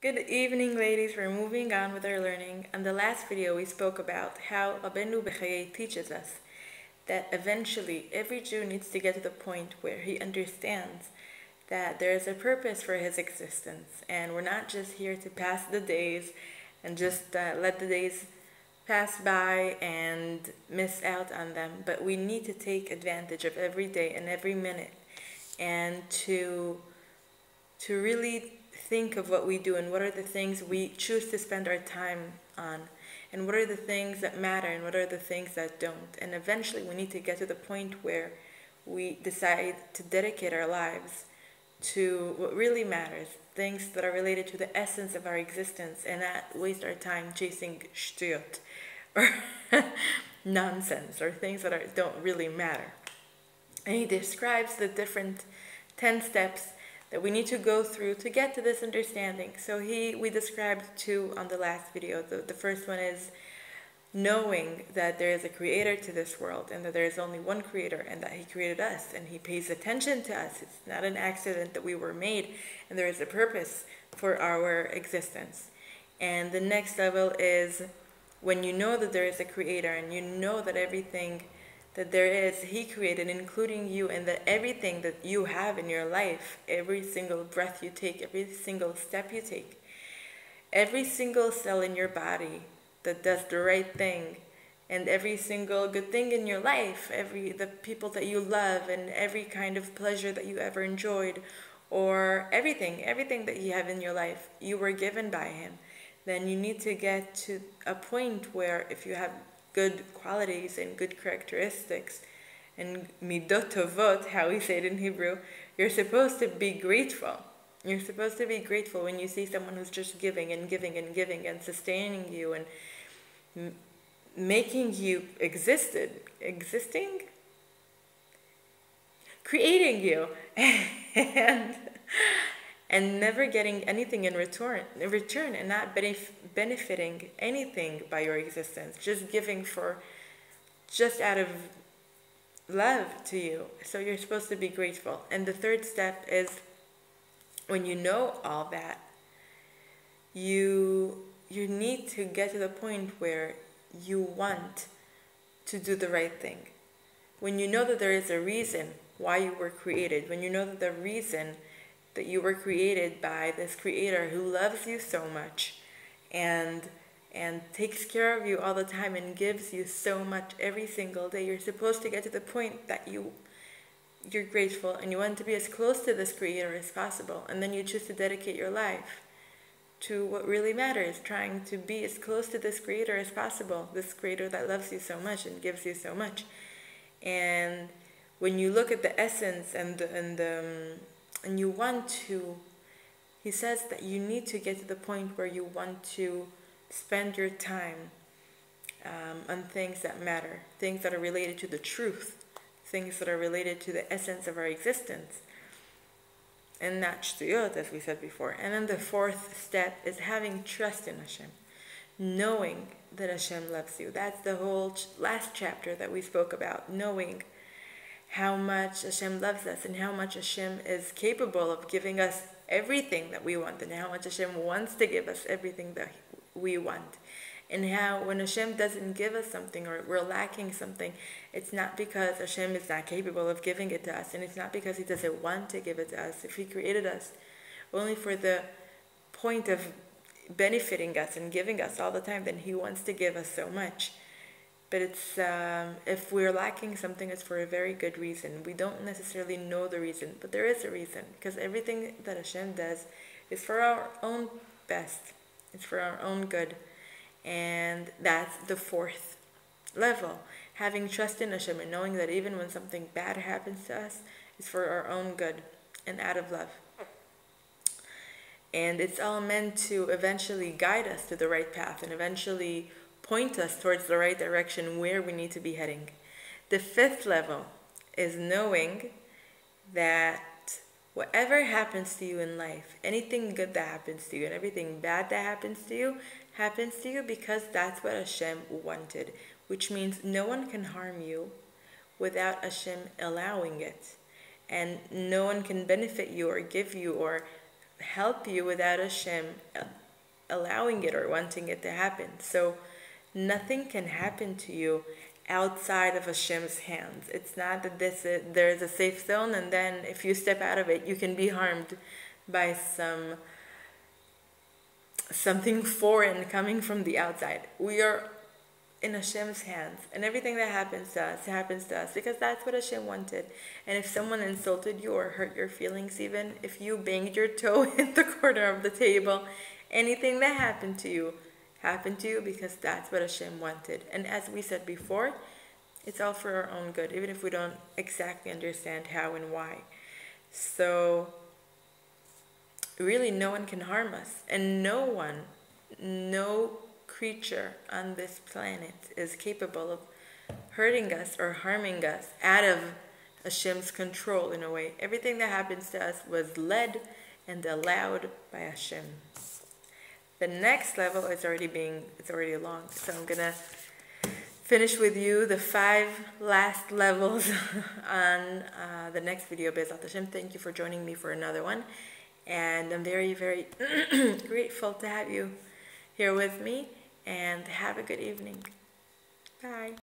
Good evening, ladies. We're moving on with our learning. In the last video, we spoke about how Rabbeinu Bechayei teaches us that eventually every Jew needs to get to the point where he understands that there is a purpose for his existence, and we're not just here to pass the days and just let the days pass by and miss out on them, but we need to take advantage of every day and every minute and to really think of what we do and what are the things we choose to spend our time on, and what are the things that matter and what are the things that don't. And eventually we need to get to the point where we decide to dedicate our lives to what really matters, things that are related to the essence of our existence, and not waste our time chasing shtuyot or nonsense or things that don't really matter. And he describes the different 10 steps that we need to go through to get to this understanding. So we described two on the last video. The first one is knowing that there is a creator to this world, and that there is only one creator, and that he created us, and he pays attention to us. It's not an accident that we were made, and there is a purpose for our existence. And the next level is when you know that there is a creator, and you know that everything that there is, he created, including you, and that everything that you have in your life, every single breath you take, every single step you take, every single cell in your body that does the right thing, and every single good thing in your life, the people that you love, and every kind of pleasure that you ever enjoyed, or everything that you have in your life, you were given by him. Then you need to get to a point where if you have good qualities and good characteristics and midot tovot, how we say it in Hebrew, you're supposed to be grateful. You're supposed to be grateful when you see someone who's just giving and giving and giving and sustaining you and making you creating you and never getting anything in return, and not benefiting anything by your existence, just giving just out of love to you. So you're supposed to be grateful. And the third step is when you know all that, you need to get to the point where you want to do the right thing. When you know that there is a reason why you were created, when you know that the reason that you were created by this creator who loves you so much and takes care of you all the time and gives you so much every single day, you're supposed to get to the point that you're grateful and you want to be as close to this creator as possible. And then you choose to dedicate your life to what really matters, trying to be as close to this creator as possible, this creator that loves you so much and gives you so much. And when you look at the essence and you want to, he says that you need to get to the point where you want to spend your time on things that matter, things that are related to the truth, things that are related to the essence of our existence, and not shtuyot, as we said before. And then the fourth step is having trust in Hashem, knowing that Hashem loves you. That's the whole last chapter that we spoke about, knowing how much Hashem loves us and how much Hashem is capable of giving us everything that we want, and how much Hashem wants to give us everything that we want. And how when Hashem doesn't give us something or we're lacking something, it's not because Hashem is not capable of giving it to us, and it's not because he doesn't want to give it to us. If he created us only for the point of benefiting us and giving us all the time, then he wants to give us so much. But it's if we're lacking something, it's for a very good reason. We don't necessarily know the reason, but there is a reason, because everything that Hashem does is for our own best. It's for our own good. And that's the fourth level, having trust in Hashem and knowing that even when something bad happens to us, it's for our own good and out of love. And it's all meant to eventually guide us to the right path and eventually point us towards the right direction where we need to be heading. The fifth level is knowing that whatever happens to you in life, anything good that happens to you and everything bad that happens to you because that's what Hashem wanted, which means no one can harm you without Hashem allowing it. And no one can benefit you or give you or help you without Hashem allowing it or wanting it to happen. So nothing can happen to you outside of Hashem's hands. It's not that there's a safe zone, and then if you step out of it, you can be harmed by something foreign coming from the outside. We are in Hashem's hands, and everything that happens to us because that's what Hashem wanted. And if someone insulted you or hurt your feelings, even if you banged your toe in the corner of the table, anything that happened to you because that's what Hashem wanted. And as we said before, it's all for our own good, even if we don't exactly understand how and why. So really no one can harm us, and no creature on this planet is capable of hurting us or harming us out of Hashem's control in a way. Everything that happens to us was led and allowed by Hashem. The next level is it's already long, so I'm gonna finish with you the 5 last levels on the next video, Be'ezrat Hashem. Thank you for joining me for another one, and I'm very, very grateful to have you here with me, and have a good evening. Bye.